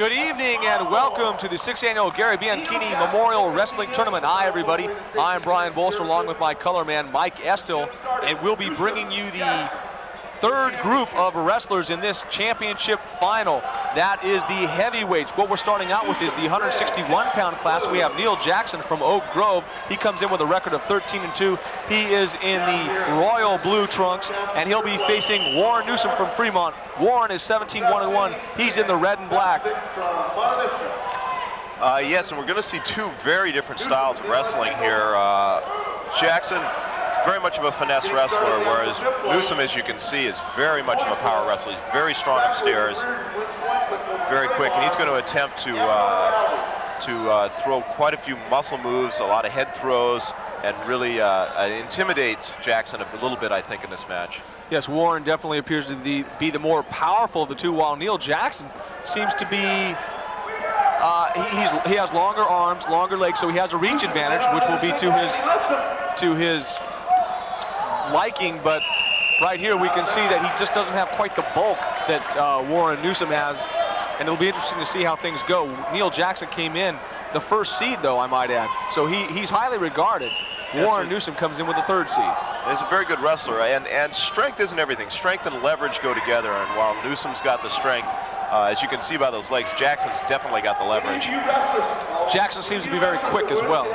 Good evening and welcome to the 6th Annual Gary Bianchini Memorial Wrestling Tournament. Hi everybody, I'm Brian Bolster along with my color man Mike Estill, and we'll be bringing you the third group of wrestlers in this championship final. That is the heavyweights. What we're starting out with is the 161-pound class. We have Neil Jackson from Oak Grove. He comes in with a record of 13-2. He is in the royal blue trunks, and he'll be facing Warren Newsome from Fremont. Warren is 17-1-1. He's in the red and black. Yes, and we're going to see two very different styles of wrestling here. Jackson, very much of a finesse wrestler, whereas Newsome, as you can see, is very much of a power wrestler. He's very strong upstairs, very quick, and he's going to attempt to throw quite a few muscle moves, a lot of head throws, and really intimidate Jackson a little bit, I think, in this match. Yes, Warren definitely appears to be the more powerful of the two, while Neil Jackson seems to be he has longer arms, longer legs, so he has a reach advantage, which will be to his liking. But right here we can see that he just doesn't have quite the bulk that Warren Newsome has, and it'll be interesting to see how things go. Neil Jackson came in the first seed, though, I might add, so he's highly regarded. Yes, Warren Newsome comes in with the third seed. He's a very good wrestler, and strength isn't everything. Strength and leverage go together, and while Newsome's got the strength, as you can see by those legs, Jackson's definitely got the leverage. Jackson seems to be very quick as well,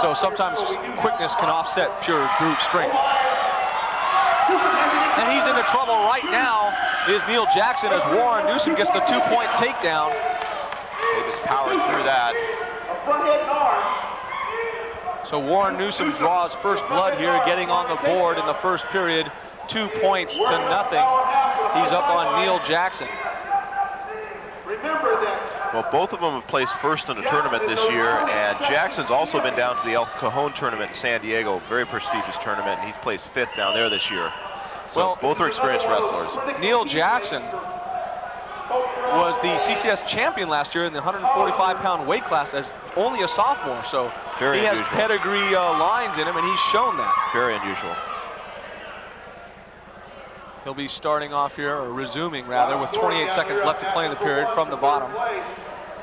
so sometimes quickness can offset pure brute strength. And he's into trouble right now, is Neil Jackson, as Warren Newsome gets the 2-point takedown. They just powered through that. So Warren Newsome draws first blood here, getting on the board in the first period, 2 points to nothing. He's up on Neil Jackson. Well, both of them have placed first in the tournament this year, and Jackson's also been down to the El Cajon tournament in San Diego, very prestigious tournament, and he's placed fifth down there this year. So well, both are experienced wrestlers. Neil Jackson was the CCS champion last year in the 145-pound weight class as only a sophomore, so very he unusual. Has pedigree lines in him, and he's shown that. Very unusual. He'll be starting off here, or resuming rather, with 28 seconds left to play in the period from the bottom.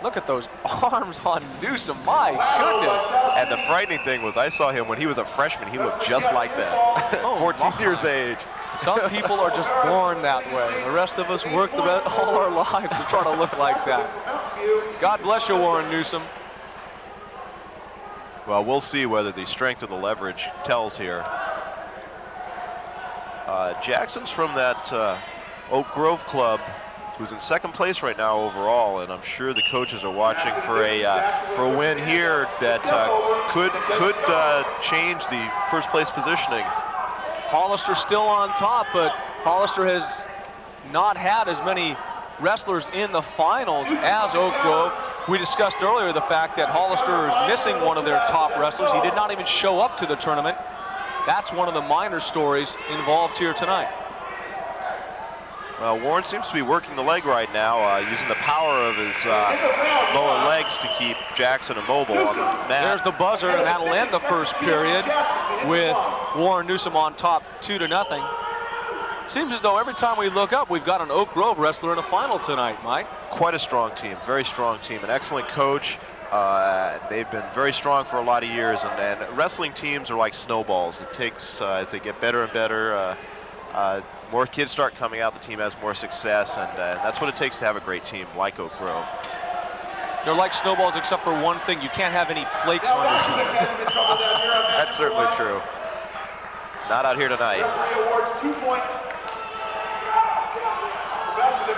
Look at those arms on Newsome, my goodness. And the frightening thing was I saw him when he was a freshman, he looked just like that. Oh, 14 years age. Some people are just born that way. The rest of us work all our lives to try to look like that. God bless you, Warren Newsome. Well, we'll see whether the strength of the leverage tells here. Jackson's from that Oak Grove club, who's in second place right now overall, and I'm sure the coaches are watching for a win here that could change the first place positioning. Hollister still on top, but Hollister has not had as many wrestlers in the finals as Oak Grove. We discussed earlier the fact that Hollister is missing one of their top wrestlers. He did not even show up to the tournament. That's one of the minor stories involved here tonight. Well, Warren seems to be working the leg right now, using the power of his lower legs to keep Jackson immobile on the mat. There's the buzzer, and that'll end the first period with Warren Newsome on top 2-0. Seems as though every time we look up, we've got an Oak Grove wrestler in a final tonight, Mike. Quite a strong team, very strong team, an excellent coach. They've been very strong for a lot of years, and wrestling teams are like snowballs. It takes, as they get better and better, more kids start coming out, the team has more success, and that's what it takes to have a great team like Oak Grove. They're like snowballs except for one thing, you can't have any flakes on your team. That's certainly true. Not out here tonight. Awards 2 points.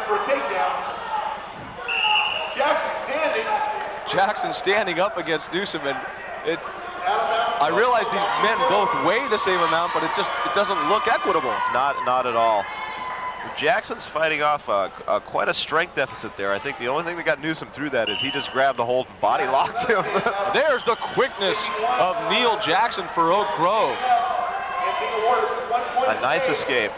For a takedown. Jackson standing. Jackson standing up against Newsome, and I realize these men both weigh the same amount, but it doesn't look equitable. Not at all. Jackson's fighting off quite a strength deficit there. I think the only thing that got Newsome through that is he just grabbed a hold and body locked him. There's the quickness of Neil Jackson for Oak Grove. A nice escape.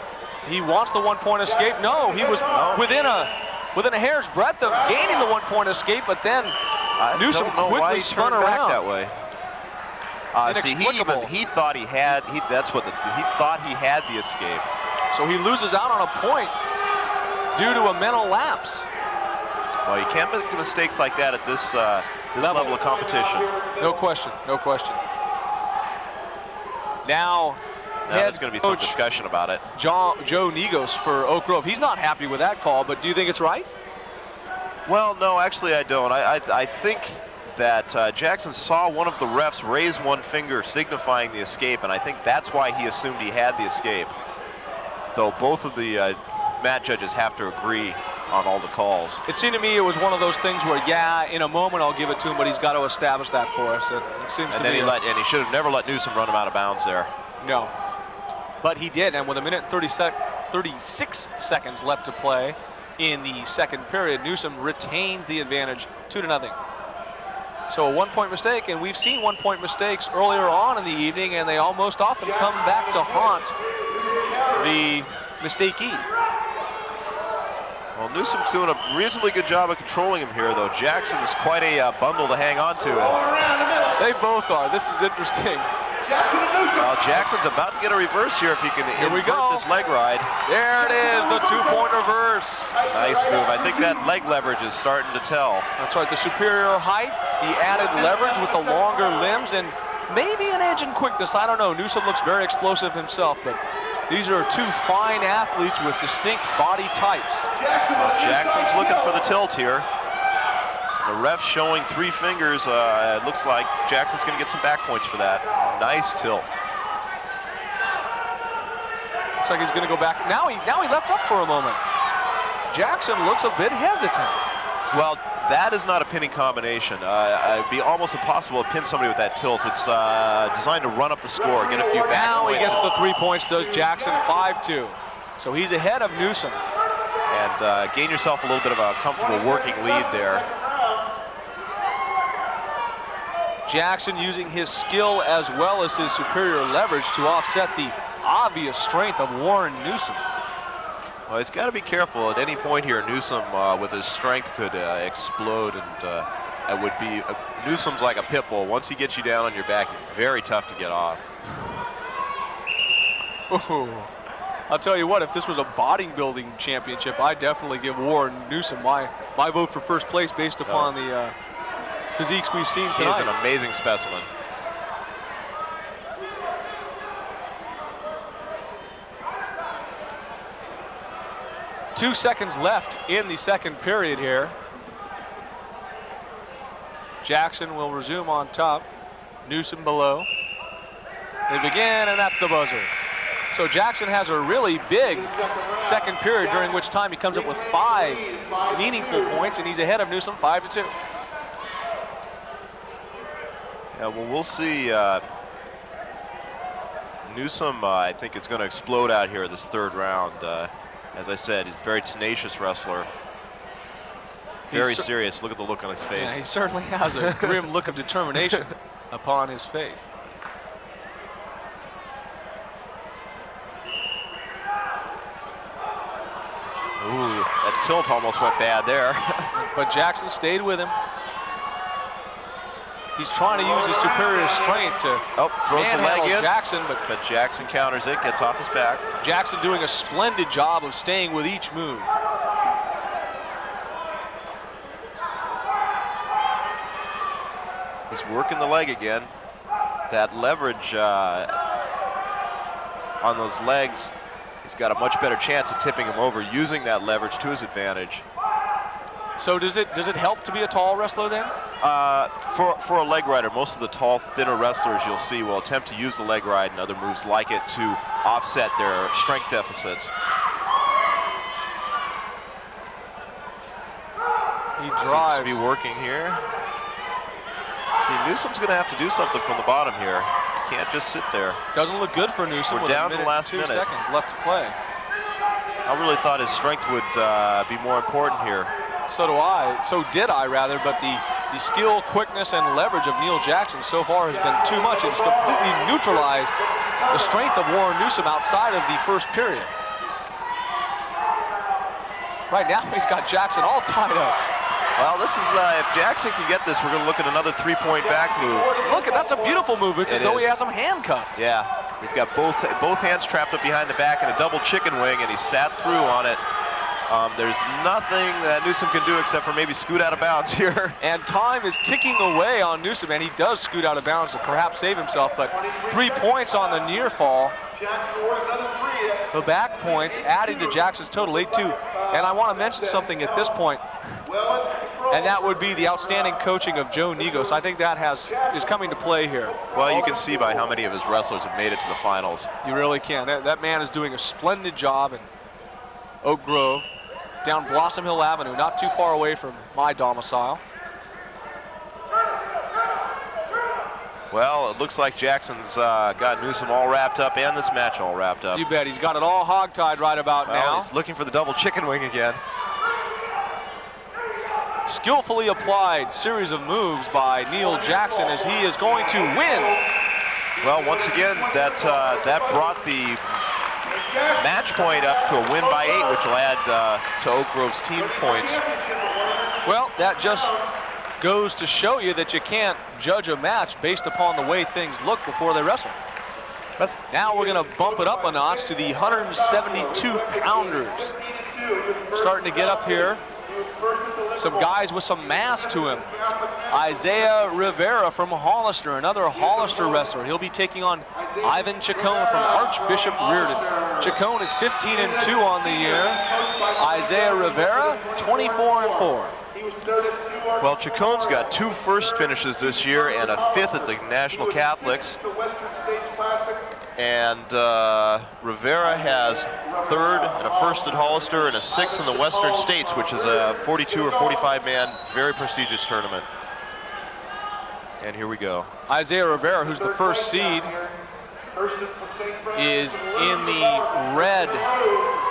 He wants the 1-point escape. No, he was within a hair's breadth of gaining the 1-point escape, but then Newsome quickly spun around that way. See, he thought he had the escape. So he loses out on a point due to a mental lapse. Well, you can't make mistakes like that at this level of competition. No question, no question. Now there's going to be some discussion about it. Joe Negos for Oak Grove. He's not happy with that call, but do you think it's right? Well, no, actually I don't. I think that Jackson saw one of the refs raise one finger signifying the escape, and I think that's why he assumed he had the escape. Though both of the mat judges have to agree on all the calls. It seemed to me it was one of those things where, yeah, in a moment I'll give it to him, but he's got to establish that for us. It seems to me. And he should have never let Newsome run him out of bounds there. No, but he did, and with 1 minute and 36 seconds left to play in the second period, Newsome retains the advantage 2-0. So a 1-point mistake, and we've seen 1-point mistakes earlier on in the evening, and they almost often come back to haunt the mistakee. Well, Newsome's doing a reasonably good job of controlling him here, though. Jackson's quite a bundle to hang on to. They both are. This is interesting. Well, Jackson's about to get a reverse here if he can invert this leg ride. There it is, the 2-point reverse. Nice move. I think that leg leverage is starting to tell. That's right, the superior height, the added leverage with the longer limbs, and maybe an edge in quickness. I don't know. Newsome looks very explosive himself, but these are two fine athletes with distinct body types. Well, Jackson's looking for the tilt here. The ref showing 3 fingers. It looks like Jackson's going to get some back points for that. Nice tilt. Looks like he's going to go back. Now he lets up for a moment. Jackson looks a bit hesitant. Well, that is not a pinning combination. It'd be almost impossible to pin somebody with that tilt. It's designed to run up the score, get a few back now points. He gets the 3 points, does Jackson, 5-2. So he's ahead of Newsome. And gain yourself a little bit of a comfortable working lead there. Jackson using his skill as well as his superior leverage to offset the obvious strength of Warren Newsome. Well, he's got to be careful at any point here. Newsome, with his strength, could explode, and it would be Newsome's like a pit bull. Once he gets you down on your back, it's very tough to get off. Ooh. I'll tell you what, if this was a bodybuilding championship, I'd definitely give Warren Newsome my vote for first place based upon the physiques we've seen tonight. He is an amazing specimen. Two seconds left in the second period here. Jackson will resume on top, Newsome below. They begin, and that's the buzzer. So Jackson has a really big second period, during which time he comes up with 5 meaningful points, and he's ahead of Newsome 5-2. Yeah, well, we'll see. Newsome, I think, is going to explode out here this third round. As I said, he's a very tenacious wrestler. Very serious. Look at the look on his face. Yeah, he certainly has a grim look of determination upon his face. Ooh, that tilt almost went bad there. But Jackson stayed with him. He's trying to use his superior strength to throws the leg in. Jackson, but Jackson counters it, gets off his back. Jackson doing a splendid job of staying with each move. He's working the leg again. That leverage on those legs, he's got a much better chance of tipping him over using that leverage to his advantage. So does it help to be a tall wrestler then? For a leg rider, most of the tall, thinner wrestlers you'll see will attempt to use the leg ride and other moves like it to offset their strength deficits. He drives. Seems to be working here. See, Newsome's going to have to do something from the bottom here. He can't just sit there. Doesn't look good for Newsome. We're with down to the last 2 minute. seconds left to play. I really thought his strength would be more important here. So did I rather, but the skill, quickness, and leverage of Neil Jackson so far has been too much. It's completely neutralized the strength of Warren Newsome outside of the first period. Right now, he's got Jackson all tied up. Well, this is, if Jackson can get this, we're going to look at another 3-point back move. Look, that's a beautiful move. It's as though he has him handcuffed. Yeah, he's got both hands trapped up behind the back in a double chicken wing, and he sat through on it. There's nothing that Newsome can do except for maybe scoot out of bounds here. And time is ticking away on Newsome, and he does scoot out of bounds to perhaps save himself, but 3 points on the near fall. Jackson awarded another 3. The back points adding to Jackson's total, 8-2. And I want to mention something at this point, and that would be the outstanding coaching of Joe Negos. I think that is coming to play here. Well, you can see by how many of his wrestlers have made it to the finals. You really can. That man is doing a splendid job in Oak Grove, down Blossom Hill Avenue, not too far away from my domicile. Well, it looks like Jackson's got Newsome all wrapped up and this match all wrapped up. You bet. He's got it all hogtied right about now. He's looking for the double chicken wing again. Skillfully applied series of moves by Neil Jackson as he is going to win. Well, once again, that brought the match point up to a win by 8, which will add to Oak Grove's team points. Well, that just goes to show you that you can't judge a match based upon the way things look before they wrestle. Now we're going to bump it up a notch to the 172-pounders. Starting to get up here. Some guys with some mass to him. Isaiah Rivera from Hollister, another Hollister wrestler. He'll be taking on Ivan Chacon from Archbishop Reardon. Chacon is 15-2 on the year. Isaiah Rivera, 24-4. Well, Chacon's got 2 first finishes this year and a 5th at the National Catholics. And Rivera has 3rd and a 1st at Hollister and a 6th in the Western States, which is a 42 or 45 man, very prestigious tournament. And here we go. Isaiah Rivera, who's the first seed, is in the red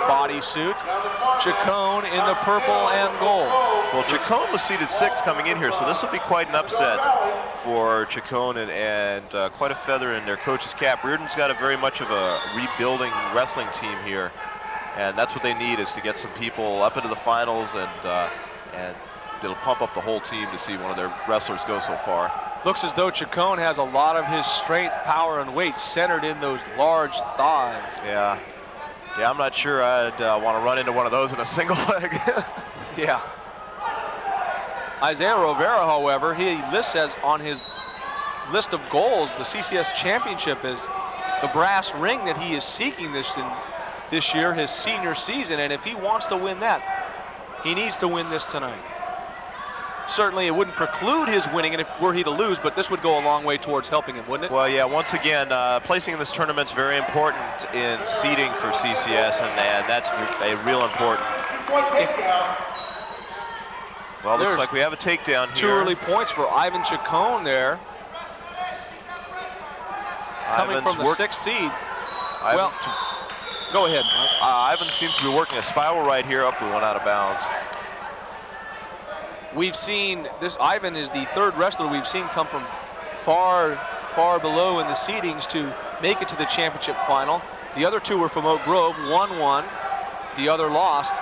bodysuit. Chacon in the purple and gold. Well, Chacon was seeded 6th coming in here, so this will be quite an upset for Chacon and quite a feather in their coach's cap. Reardon's got a very much of a rebuilding wrestling team here, and that's what they need, is to get some people up into the finals, and it'll pump up the whole team to see one of their wrestlers go so far. Looks as though Chacon has a lot of his strength, power, and weight centered in those large thighs. Yeah, I'm not sure I'd want to run into one of those in a single leg. Yeah. Isaiah Rivera, however, he lists as on his list of goals, the CCS championship is the brass ring that he is seeking this year, his senior season, and if he wants to win that, he needs to win this tonight. Certainly it wouldn't preclude his winning, and if were he to lose, but this would go a long way towards helping him, wouldn't it? Well, yeah, once again, placing in this tournament is very important in seeding for CCS, and that's a real important. Well, looks like we have a takedown here. 2 early points for Ivan Chacon there. Coming from the 6th seed. Well, go ahead, Mike. Ivan seems to be working a spiral right here. Up, we went out of bounds. We've seen this. Ivan is the 3rd wrestler we've seen come from far below in the seedings to make it to the championship final. The other 2 were from Oak Grove. One won, the other lost.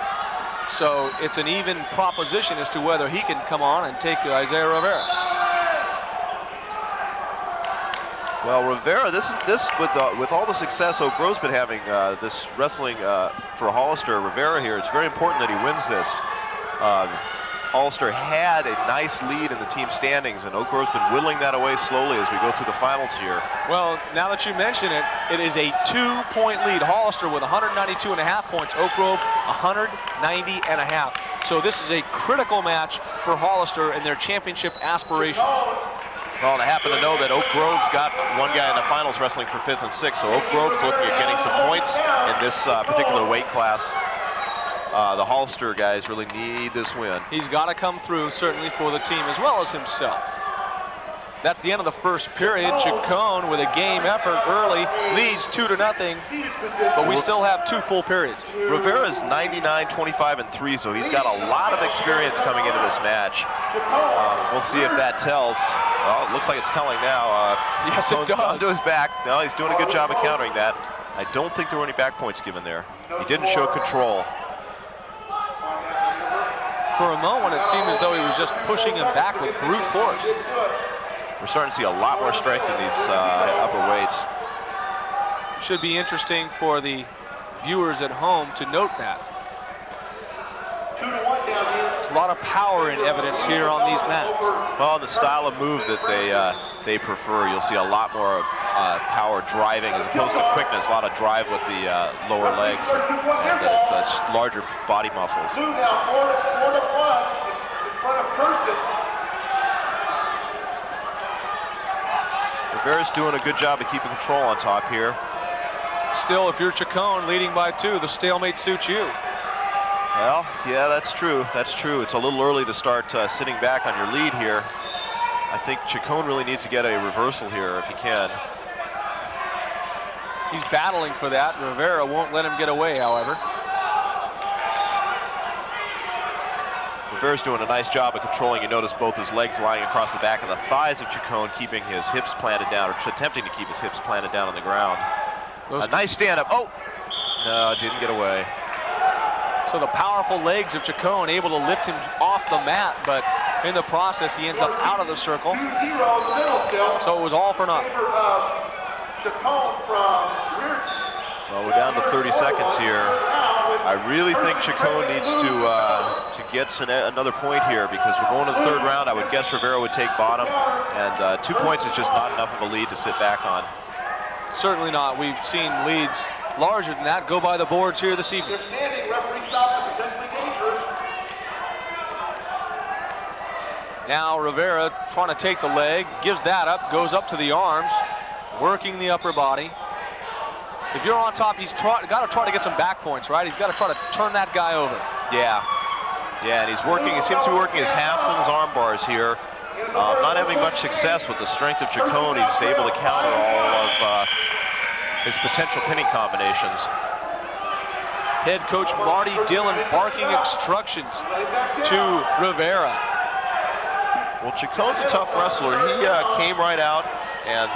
So it's an even proposition as to whether he can come on and take Isaiah Rivera. Well, Rivera, this with all the success Oak Grove's been having, this wrestling for Hollister, Rivera here, it's very important that he wins this. Hollister had a nice lead in the team standings, and Oak Grove's been whittling that away slowly as we go through the finals here. Well, now that you mention it, it is a 2-point lead. Hollister with 192.5 points. Oak Grove 190.5. So this is a critical match for Hollister and their championship aspirations. Well, and I happen to know that Oak Grove's got one guy in the finals wrestling for 5th and 6th, so Oak Grove's looking at getting some points in this particular weight class. The Hollister guys really need this win. He's got to come through, certainly, for the team as well as himself. That's the end of the first period. Chacon with a game effort early leads 2-0, but we still have 2 full periods. Rivera's 99, 25, and 3, so he's got a lot of experience coming into this match. We'll see if that tells. Well, it looks like it's telling now. Yes, it does. To his back. No, he's doing a good job of countering that. I don't think there were any back points given there. He didn't show control. For a moment, it seemed as though he was just pushing him back with brute force. We're starting to see a lot more strength in these upper weights. Should be interesting for the viewers at home to note that. 2-1 down here. There's a lot of power in evidence here on these mats. Well, the style of move that they prefer, you'll see a lot more power driving as opposed to quickness. A lot of drive with the lower legs and the larger body muscles. Blue now 4-1 in front of Kirsten. Rivera's doing a good job of keeping control on top here. Still, if you're Chacon leading by 2, the stalemate suits you. Well, yeah, that's true. That's true. It's a little early to start sitting back on your lead here. I think Chacon really needs to get a reversal here if he can. He's battling for that. Rivera won't let him get away, however. Rivera's doing a nice job of controlling. You notice both his legs lying across the back of the thighs of Chacon, keeping his hips planted down, or attempting to keep his hips planted down on the ground. A nice stand-up. Oh! No, didn't get away. So the powerful legs of Chacon able to lift him off the mat, but in the process, he ends up out of the circle. 2-0 in the middle still. So it was all for naught. Chacon from rear. Well, we're down to 30 seconds here. I really think Chacon needs to get another point here because we're going to the 3rd round. I would guess Rivera would take bottom, and 2 points is just not enough of a lead to sit back on. Certainly not. We've seen leads larger than that go by the boards here this evening. They're standing. Referee stops it. Potentially dangerous. Now Rivera trying to take the leg, gives that up, goes up to the arms, working the upper body. If you're on top, he's got to try to get some back points, right? He's got to try to turn that guy over. Yeah. Yeah, and he's working, he seems to be working his halves and his arm bars here. Not having much success with the strength of Chacon. He's able to counter all of his potential pinning combinations. Head coach Marty Dillon barking instructions to Rivera. Well, Chacon's a tough wrestler. He came right out and...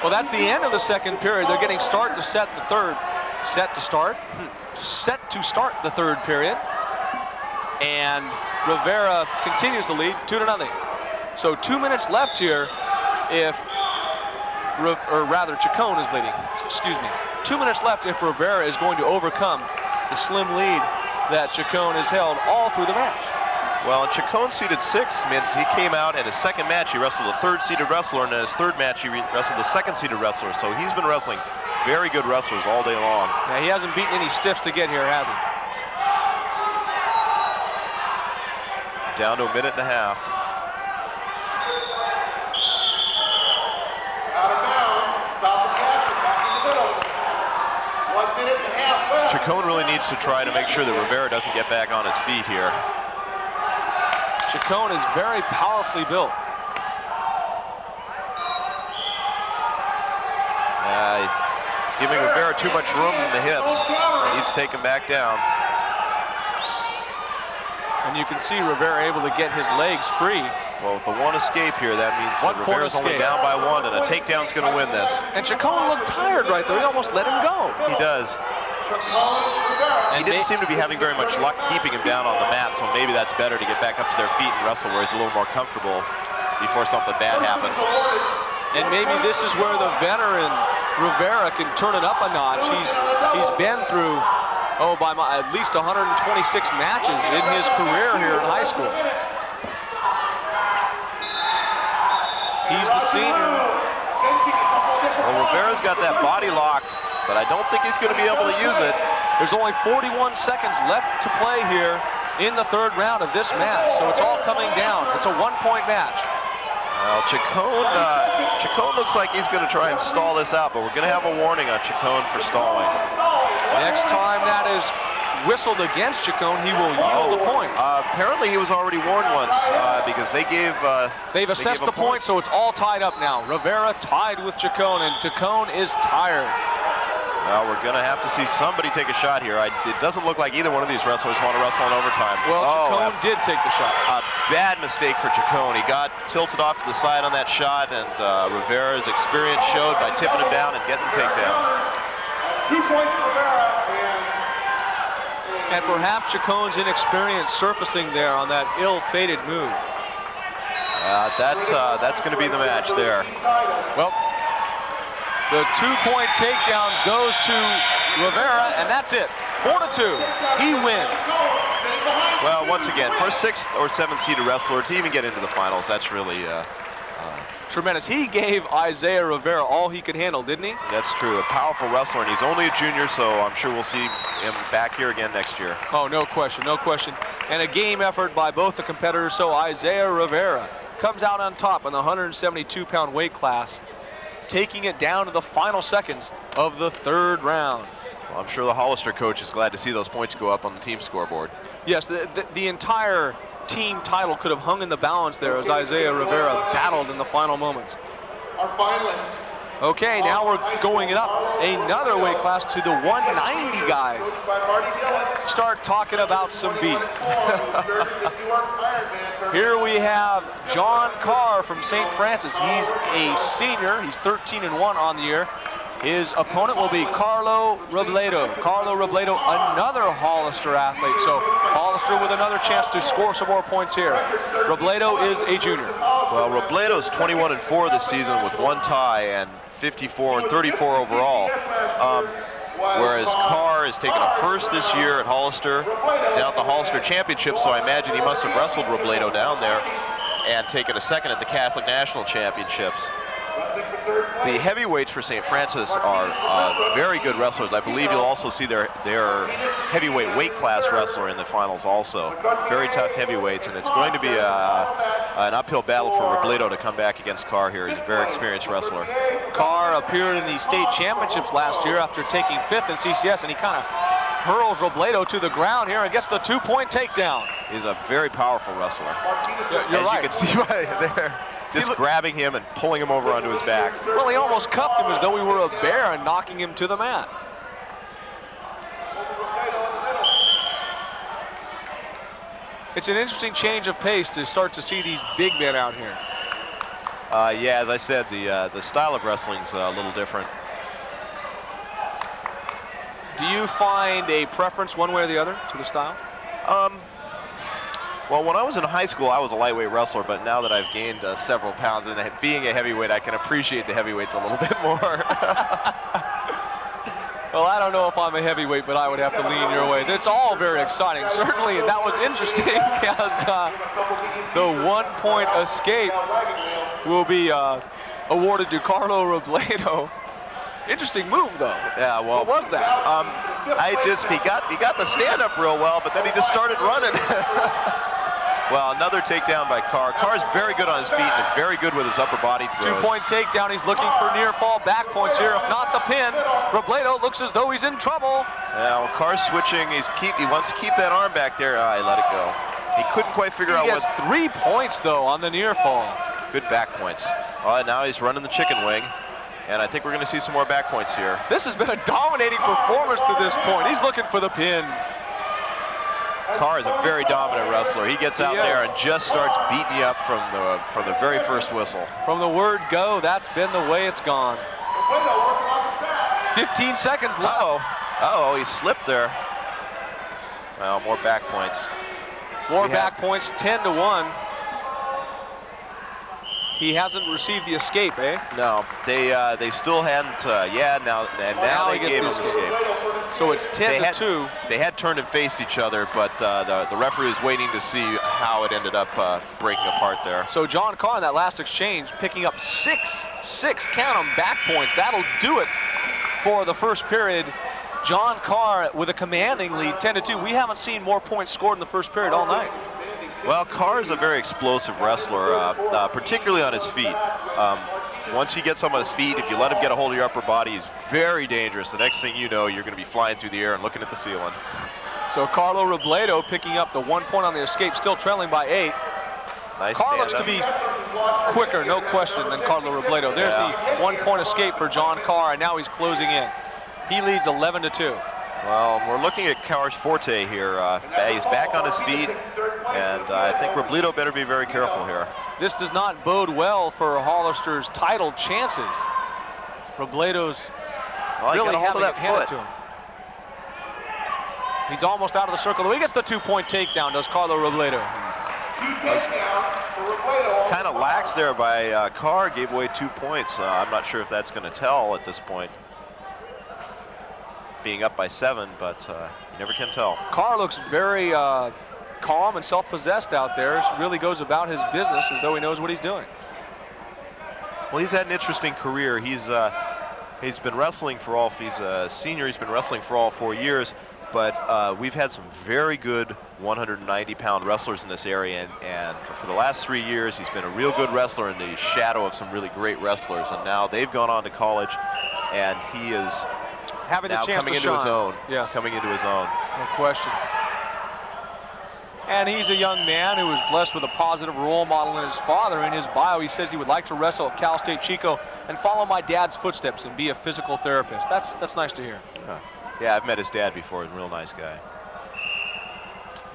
well, that's the end of the 2nd period. They're getting start to set the 3rd. Set to start the 3rd period. And Rivera continues to lead 2-0. So 2 minutes left here or rather Chacon is leading, excuse me. 2 minutes left if Rivera is going to overcome the slim lead that Chacon has held all through the match. Well, Chacon seeded 6 minutes. He came out in his 2nd match. He wrestled a 3rd seeded wrestler, and in his 3rd match, he wrestled the 2nd seeded wrestler. So he's been wrestling very good wrestlers all day long. Yeah, he hasn't beaten any stiffs to get here, has he? Down to a minute and a half. Out of bounds. Stop the action. Back in the middle. 1 minute and a half left. Chacon really needs to try to make sure that Rivera doesn't get back on his feet here. Chacon is very powerfully built. He's giving Rivera too much room in the hips. He needs to take him back down. And you can see Rivera able to get his legs free. Well, with the 1 escape here, that means that 1 point Rivera's only escape. down by 1, and a takedown's going to win this. And Chacon looked tired right there. He almost let him go. He does. He didn't seem to be having very much luck keeping him down on the mat, so maybe that's better to get back up to their feet and wrestle where he's a little more comfortable before something bad happens. And maybe this is where the veteran Rivera can turn it up a notch. He's been through, at least 126 matches in his career here in high school. He's the senior. Well, Rivera's got that body lock, but I don't think he's going to be able to use it. There's only 41 seconds left to play here in the 3rd round of this match, so it's all coming down. It's a 1-point match. Well, Chacon looks like he's going to try and stall this out, but we're going to have a warning on Chacon for stalling. Next time that is whistled against Chacon, he will yield the point. Apparently he was already warned once because they've assessed the point, so it's all tied up now. Rivera tied with Chacon, and Chacon is tired. Well, we're going to have to see somebody take a shot here. It doesn't look like either one of these wrestlers want to wrestle in overtime. Well, Chacon did take the shot. A bad mistake for Chacon. He got tilted off to the side on that shot, and Rivera's experience showed by tipping him down and getting the takedown. 2 points for Rivera. And perhaps Chacon's inexperience surfacing there on that ill-fated move. That's going to be the match there. Well, the 2-point takedown goes to Rivera, and that's it. 4-2. He wins. Well, once again, for a 6th or 7th seeded wrestler to even get into the finals, that's really tremendous. He gave Isaiah Rivera all he could handle, didn't he? That's true. A powerful wrestler, and he's only a junior, so I'm sure we'll see him back here again next year. Oh, no question, no question. And a game effort by both the competitors, so Isaiah Rivera comes out on top in the 172-pound weight class, taking it down to the final seconds of the 3rd round. Well, I'm sure the Hollister coach is glad to see those points go up on the team scoreboard. Yes, the entire team title could have hung in the balance there as Isaiah Rivera battled in the final moments. Our finalists. Okay, now we're going up another weight class to the 190 guys. Start talking about some beef. Here we have John Carr from St. Francis. He's a senior. He's 13-1 on the year. His opponent will be Carlo Robledo. Carlo Robledo, another Hollister athlete. So Hollister with another chance to score some more points here. Robledo is a junior. Well, Robledo's 21-4 this season with 1 tie and 54 and 34 overall. Whereas Carr has taken a 1st this year at Hollister, down at the Hollister Championship, so I imagine he must have wrestled Robledo down there and taken a 2nd at the Catholic National Championships. The heavyweights for St. Francis are very good wrestlers. I believe you'll also see their heavyweight weight class wrestler in the finals also. Very tough heavyweights, and it's going to be an uphill battle for Robledo to come back against Carr here. He's a very experienced wrestler. Carr appeared in the state championships last year after taking 5th in CCS, and he kind of hurls Robledo to the ground here and gets the 2-point takedown. He's a very powerful wrestler. You're right. You can see by there. Just grabbing him and pulling him over onto his back. Well, he almost cuffed him as though he were a bear and knocking him to the mat. It's an interesting change of pace to start to see these big men out here. Yeah, as I said, the style of wrestling's a little different. Do you find a preference one way or the other to the style? Well, when I was in high school, I was a lightweight wrestler, but now that I've gained several pounds and being a heavyweight, I can appreciate the heavyweights a little bit more. Well, I don't know if I'm a heavyweight, but I would have to lean your way. That's all very exciting. Certainly, that was interesting as the 1-point escape will be awarded to Carlo Robledo. Interesting move, though. Yeah, well, what was that? He got the stand up real well, but then he just started running. Well, another takedown by Carr. Carr's very good on his feet and very good with his upper body throws. 2-point takedown. He's looking for near fall back points here. If not the pin, Robledo looks as though he's in trouble. Yeah, well, Carr's switching. He wants to keep that arm back there. He let it go. He couldn't quite figure out what. He gets 3 points, though, on the near fall. Good back points. Now he's running the chicken wing. And I think we're going to see some more back points here. This has been a dominating performance to this point. He's looking for the pin. Carr is a very dominant wrestler. He gets out there and just starts beating you up from the very first whistle. From the word go, that's been the way it's gone. 15 seconds left. Uh-oh, he slipped there. Well, more back points. More back points, 10-1. He hasn't received the escape, eh? No, they still hadn't. Now they gave him the escape. So it's 10-2. They had turned and faced each other, but the referee was waiting to see how it ended up breaking apart there. So John Carr in that last exchange picking up six count 'em back points. That'll do it for the first period. John Carr with a commanding lead, 10-2. We haven't seen more points scored in the first period all night. Well, Carr is a very explosive wrestler, particularly on his feet. Once he gets him on his feet, if you let him get a hold of your upper body, he's very dangerous. The next thing you know, you're going to be flying through the air and looking at the ceiling. So Carlo Robledo picking up the 1 point on the escape, still trailing by 8. Nice Carr looks to be quicker, no question, than Carlo Robledo. There's the 1 point escape for John Carr, and now he's closing in. He leads 11-2. Well, we're looking at Carr's forte here. He's back on his feet, and I think Robledo better be very careful here. This does not bode well for Hollister's title chances. Robledo's really having it handed to him. He's almost out of the circle. He gets the 2 point takedown, does Carlo Robledo. Kind of lax there by Carr, gave away 2 points. I'm not sure if that's going to tell at this point. being up by 7, but you never can tell. Carr looks very calm and self-possessed out there. Really goes about his business as though he knows what he's doing. Well, he's had an interesting career. He's been wrestling for all, he's a senior, he's been wrestling for all 4 years, but we've had some very good 190-pound wrestlers in this area, and for the last 3 years, he's been a real good wrestler in the shadow of some really great wrestlers, and now they've gone on to college, and he is having now the chance coming to into his shine. own. Yes. Coming into his own. No question. And he's a young man who was blessed with a positive role model in his father. In his bio, he says he would like to wrestle at Cal State Chico and follow my dad's footsteps and be a physical therapist. That's nice to hear. Yeah, I've met his dad before. He's a real nice guy.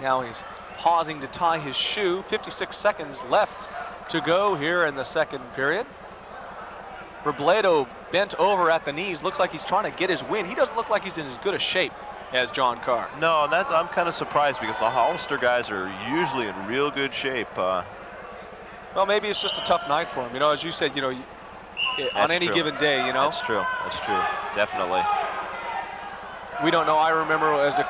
Now he's pausing to tie his shoe. 56 seconds left to go here in the second period. Robledo bent over at the knees. Looks like he's trying to get his win. He doesn't look like he's in as good a shape as John Carr. No, I'm kind of surprised because the Hollister guys are usually in real good shape. Well, maybe it's just a tough night for him. You know, as you said, you know, on any given day, you know. That's true. That's true. Definitely. We don't know. I remember as a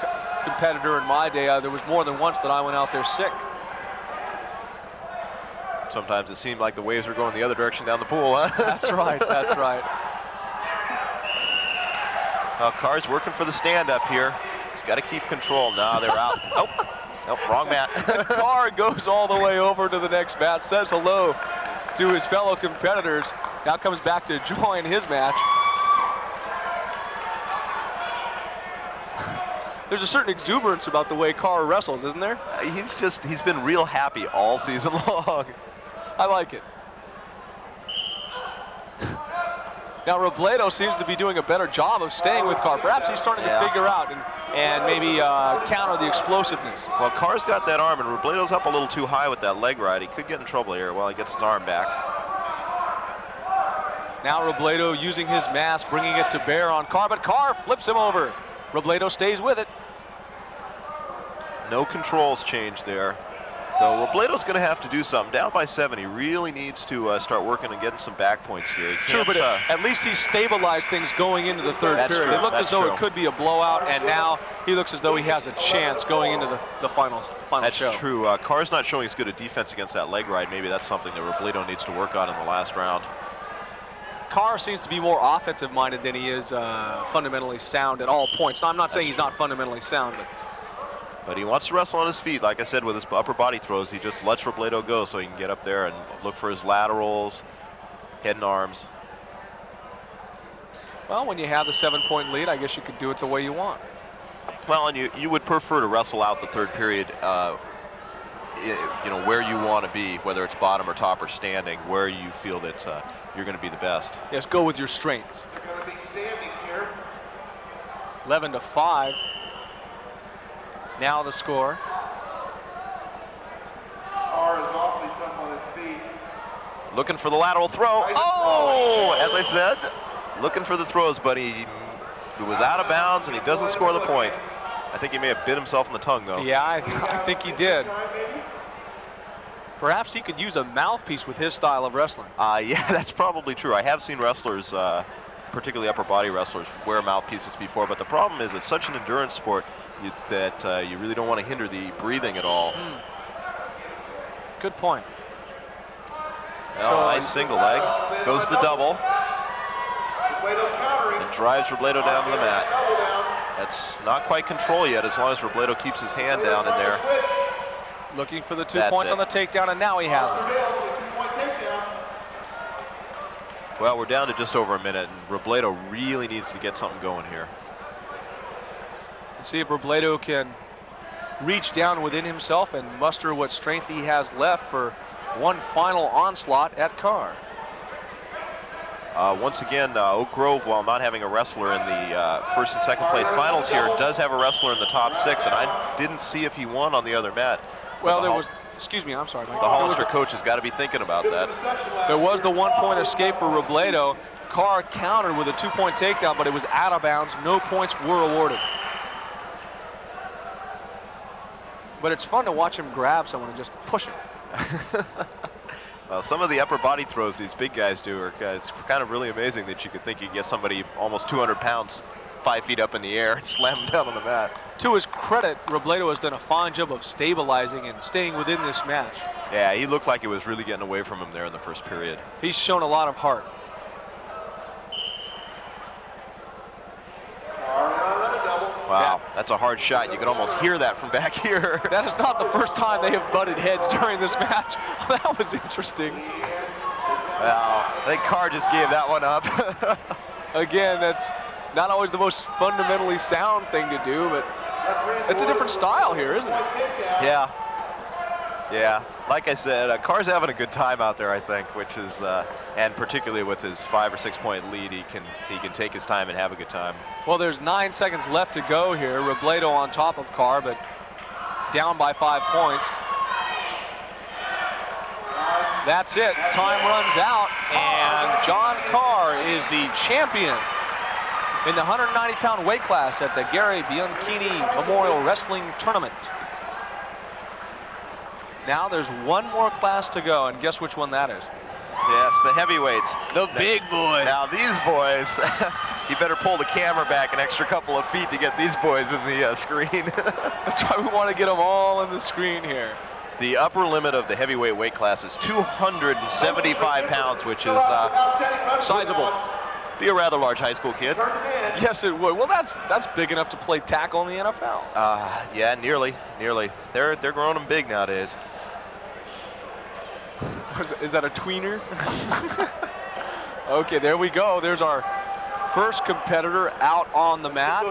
competitor in my day, there was more than once that I went out there sick. Sometimes it seemed like the waves were going the other direction down the pool, huh? That's right. That's right. Carr's working for the stand-up here. He's got to keep control. Now they're out. Oh, nope, wrong mat. Carr goes all the way over to the next mat, says hello to his fellow competitors. Now comes back to join his match. There's a certain exuberance about the way Carr wrestles, isn't there? He's been real happy all season long. I like it. Now Robledo seems to be doing a better job of staying with Carr. Perhaps he's starting to figure out and maybe counter the explosiveness. Well, Carr's got that arm, and Robledo's up a little too high with that leg ride. He could get in trouble here while he gets his arm back. Now Robledo using his mass, bringing it to bear on Carr, but Carr flips him over. Robledo stays with it. No controls change there. Though Robledo's going to have to do something. Down by 7, he really needs to start working and getting some back points here. True, but at least he stabilized things going into the third period. True. It looked as though it could be a blowout, and now he looks as though he has a chance going into the final show. That's true. Carr's not showing as good a defense against that leg ride. Maybe that's something that Robledo needs to work on in the last round. Carr seems to be more offensive-minded than he is fundamentally sound at all points. Now, I'm not saying he's not fundamentally sound, but he wants to wrestle on his feet. Like I said, with his upper body throws, he just lets Robledo go so he can get up there and look for his laterals, head and arms. Well, when you have the 7-point lead, I guess you could do it the way you want. Well, and you would prefer to wrestle out the third period, you know, where you want to be, whether it's bottom or top or standing, where you feel that you're going to be the best. Yes, go with your strengths. You're going to be standing here. 11-5. Now the score. Carr is awfully tough on his feet. Looking for the lateral throw. Oh, as I said, looking for the throws, but he was out of bounds and he doesn't score the point. I think he may have bit himself in the tongue, though. Yeah, I think he did. Perhaps he could use a mouthpiece with his style of wrestling. Yeah, that's probably true. I have seen wrestlers, particularly upper body wrestlers, wear mouthpieces before, but the problem is it's such an endurance sport that you really don't want to hinder the breathing at all. Good point. Well, nice single leg. Goes the double. And drives Robledo down to the mat. That's not quite control yet, as long as Robledo keeps his hand down in there. Looking for the 2 points on the takedown, and now he has it. Well, we're down to just over a minute, and Robledo really needs to get something going here. Let's see if Robledo can reach down within himself and muster what strength he has left for one final onslaught at Carr. Once again, Oak Grove, while not having a wrestler in the first and second place finals here, does have a wrestler in the top 6, and I didn't see if he won on the other mat. Well, there was, excuse me, I'm sorry, Mike. The Hollister coach has got to be thinking about that. There was the 1-point escape for Robledo. Carr countered with a 2-point takedown, but it was out of bounds. No points were awarded. But it's fun to watch him grab someone and just push him. Well, some of the upper body throws these big guys do are it's kind of really amazing that you could think you get somebody almost 200 pounds 5 feet up in the air and slam him down on the mat. To his credit, Robledo has done a fine job of stabilizing and staying within this match. Yeah, he looked like it was really getting away from him there in the first period. He's shown a lot of heart. Wow, that's a hard shot. You could almost hear that from back here. That is not the first time they have butted heads during this match. That was interesting. Well, I think Carr just gave that one up. Again, that's not always the most fundamentally sound thing to do, but it's a different style here, isn't it? Yeah. Yeah. Like I said, Carr's having a good time out there, I think, which is, and particularly with his 5 or 6 point lead, he can take his time and have a good time. Well, there's 9 seconds left to go here. Robledo on top of Carr, but down by 5 points. That's it. Time runs out, and John Carr is the champion in the 190-pound weight class at the Gary Bianchini Memorial Wrestling Tournament. Now there's one more class to go, and guess which one that is? Yes, the heavyweights. The big boys. Now these boys, you better pull the camera back an extra couple of feet to get these boys in the screen. That's why we want to get them all in the screen here. The upper limit of the heavyweight weight class is 275 pounds, which is sizable. Be a rather large high school kid. Yes, it would. Well, that's big enough to play tackle in the NFL. Yeah, nearly. They're growing them big nowadays. Is that a tweener? Okay, there we go. There's our first competitor out on the mat,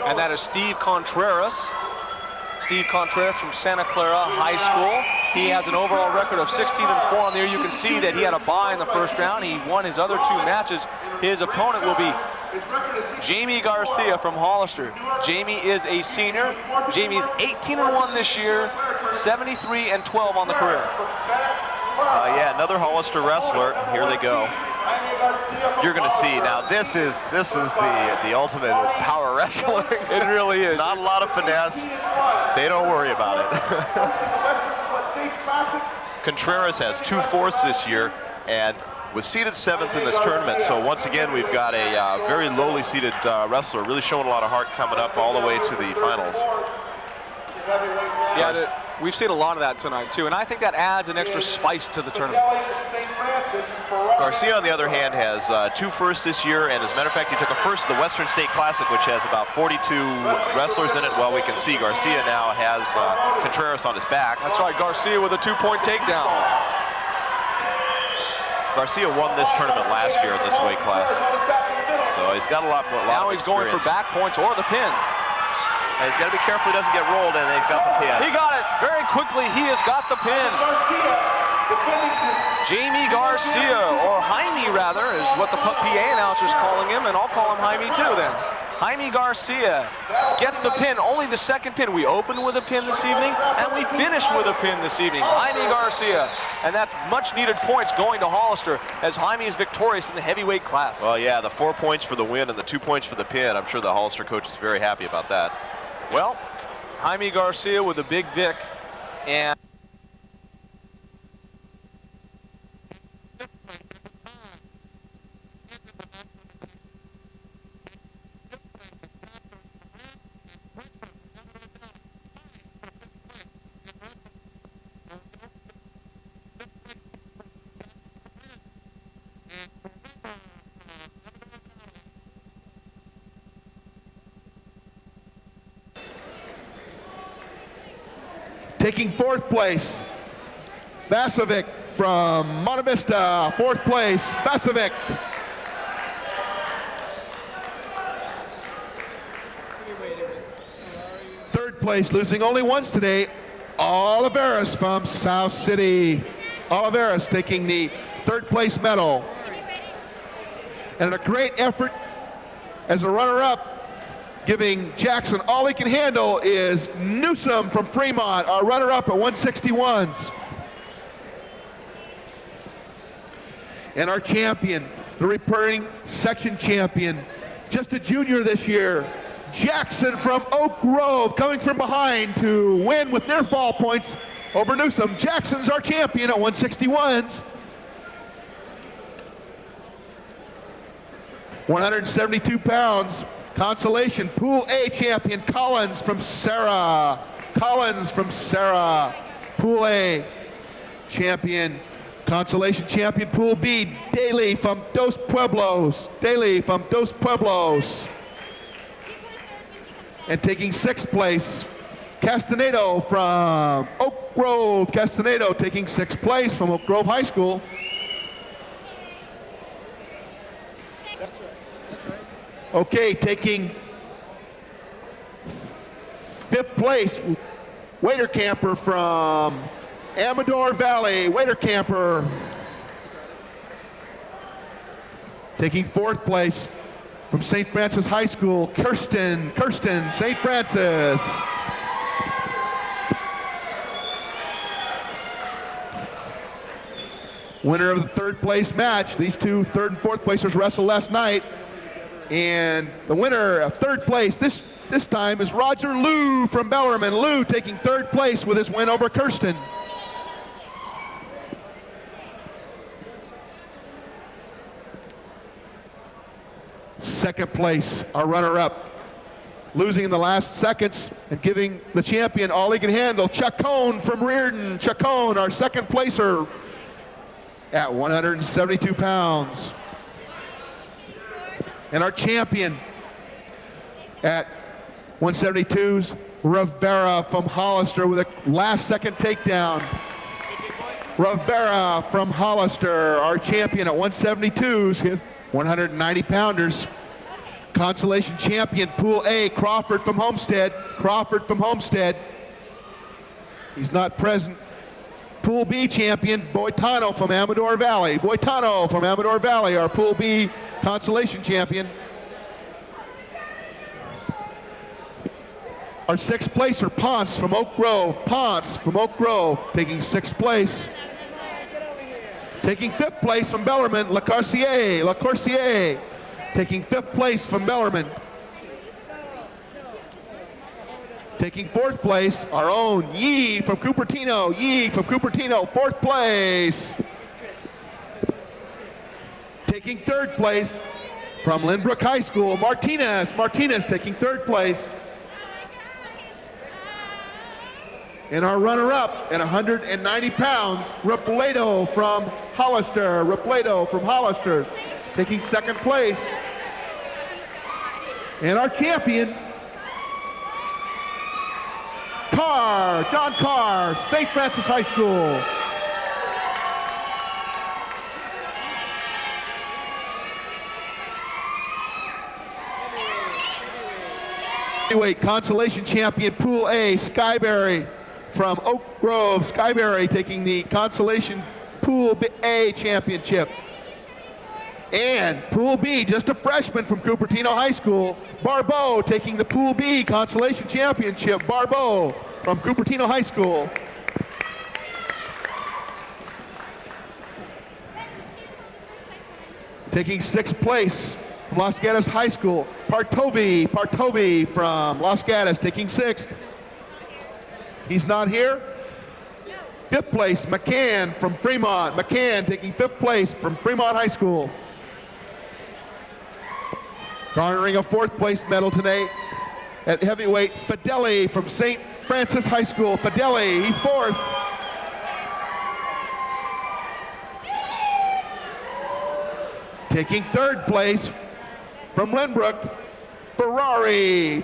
and that is Steve Contreras. Steve Contreras from Santa Clara High School. He has an overall record of 16-4 on there. You can see that he had a bye in the first round. He won his other 2 matches. His opponent will be Jamie Garcia from Hollister. Jamie is a senior. Jamie's 18-1 this year, 73-12 on the career. Yeah, another Hollister wrestler. Here they go. You're going to see now. This is the ultimate power wrestling. It really is. Not a lot of finesse. They don't worry about it. Contreras has 2 fourths this year and was seeded 7th in this tournament. So once again, we've got a very lowly seeded wrestler, really showing a lot of heart coming up all the way to the finals. Yeah, we've seen a lot of that tonight too, and I think that adds an extra spice to the tournament. Garcia, on the other hand, has 2 firsts this year, and as a matter of fact, he took a first at the Western State Classic, which has about 42 wrestlers in it. Well, we can see Garcia now has Contreras on his back. That's right, Garcia with a 2-point takedown. Garcia won this tournament last year at this weight class, so he's got a lot more. Now he's going for back points or the pin. And he's got to be careful he doesn't get rolled, and he's got the pin. He got it very quickly. He has got the pin. Jamie Garcia, or Jaime rather, is what the PA announcer's calling him, and I'll call him Jaime too then. Jaime Garcia gets the pin, only the 2nd pin. We opened with a pin this evening, and we finished with a pin this evening. Jaime Garcia, and that's much needed points going to Hollister as Jaime is victorious in the heavyweight class. Well, yeah, the 4 points for the win and the 2 points for the pin. I'm sure the Hollister coach is very happy about that. Well, Jaime Garcia with a big Vic, and taking 4th place, Vasovic from Monte Vista. 4th place, Vasovic. Third place, losing only once today, Oliveras from South City. Oliveras taking the 3rd place medal. And a great effort as a runner-up, giving Jackson all he can handle, is Newsome from Fremont, our runner-up at 161s. And our champion, the returning section champion, just a junior this year, Jackson from Oak Grove, coming from behind to win with near fall points over Newsome. Jackson's our champion at 161s. 172 pounds. Consolation Pool A champion Collins from Sarah. Collins from Sarah. Pool A champion. Consolation champion Pool B, Daly from Dos Pueblos. Daly from Dos Pueblos. And taking 6th place, Castaneda from Oak Grove. Castaneda taking 6th place from Oak Grove High School. Okay, taking 5th place, Waiter Camper from Amador Valley. Waiter Camper. Taking 4th place from St. Francis High School, Kirsten St. Francis. Winner of the 3rd place match. These two 3rd and 4th placers wrestled last night. And the winner of 3rd place this time is Roger Liu from Bellarmine. Liu taking 3rd place with his win over Kirsten. Second place, our runner-up, losing in the last seconds and giving the champion all he can handle, Chuck Cone from Reardon. Chuck Cone, our 2nd placer at 172 pounds. And our champion at 172's Rivera from Hollister with a last-second takedown. Rivera from Hollister, our champion at 172's, his 190-pounders. Consolation champion, Pool A, Crawford from Homestead. Crawford from Homestead. He's not present. Pool B champion, Boitano from Amador Valley. Boitano from Amador Valley, our Pool B consolation champion. Our 6th placer, Ponce from Oak Grove. Ponce from Oak Grove, taking 6th place. Taking 5th place from Bellarmine, LaCourcier. LaCourcier, taking 5th place from Bellarmine. Taking 4th place, our own Yee from Cupertino. Yee from Cupertino, 4th place. Taking 3rd place from Lynbrook High School, Martinez. Martinez taking 3rd place. And our runner-up at 190 pounds, Repleto from Hollister. Repleto from Hollister taking 2nd place. And our champion, Carr, John Carr, St. Francis High School. Heavyweight consolation champion, Pool A, Skyberry from Oak Grove. Skyberry taking the consolation Pool A championship. And Pool B, just a freshman from Cupertino High School, Barbeau taking the Pool B consolation championship. Barbeau from Cupertino High School. Taking 6th place from Los Gatos High School, Partovi from Los Gatos taking 6th. He's not here. 5th place, McCann from Fremont. McCann taking 5th place from Fremont High School. Garnering a 4th place medal today at heavyweight, Fideli from St. Francis High School. Fideli, he's 4th. Taking 3rd place from Lynbrook, Ferrari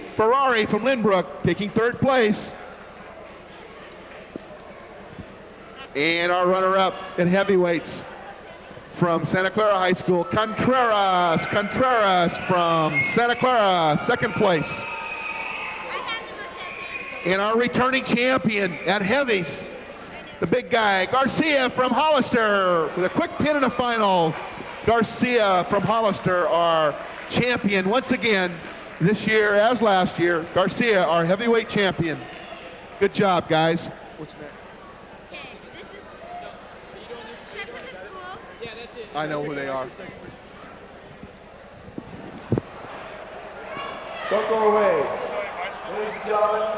from Lynbrook taking 3rd place. And our runner-up in heavyweights from Santa Clara High School, Contreras from Santa Clara, 2nd place. And our returning champion at heavies, the big guy, Garcia from Hollister, with a quick pin in the finals. Garcia from Hollister, our champion once again this year as last year. Garcia, our heavyweight champion. Good job, guys. What's next? I know who they are. Don't go away. Ladies and gentlemen,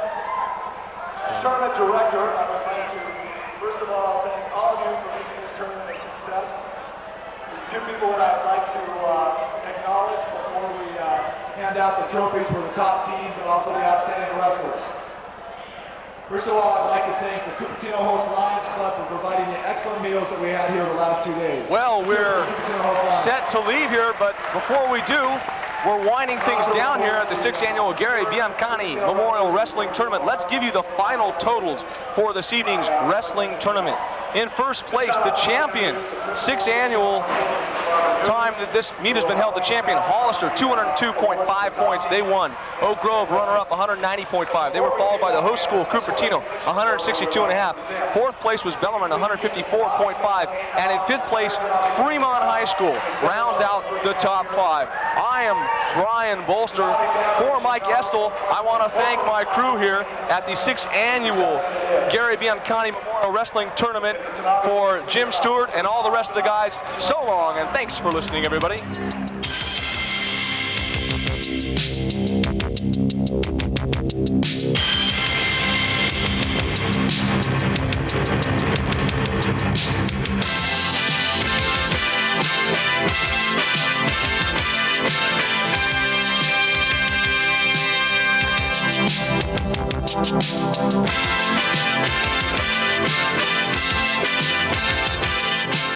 as tournament director, I would like to, first of all, thank all of you for making this tournament a success. There's a few people that I'd like to acknowledge before we hand hand out the trophies for the top teams and also the outstanding wrestlers. First of all, I'd like to thank the Cupertino Host Lions Club for providing the excellent meals that we had here the last 2 days. Well, we're set to leave here, but before we do, we're winding things down here at the 6th Annual Gary Bianchini Memorial Wrestling Tournament. Let's give you the final totals for this evening's wrestling tournament. In first place, the champion, 6th annual time that this meet has been held, the champion, Hollister, 202.5 points. They won. Oak Grove, runner-up, 190.5. They were followed by the host school, Cupertino, 162.5. Fourth place was Bellarmine, 154.5. And in fifth place, Fremont High School rounds out the top 5. I am Brian Bolster. For Mike Estel, I want to thank my crew here at the 6th annual Gary Bianchini Memorial Wrestling Tournament. For Jim Stewart and all the rest of the guys, so long, and thanks for listening, everybody.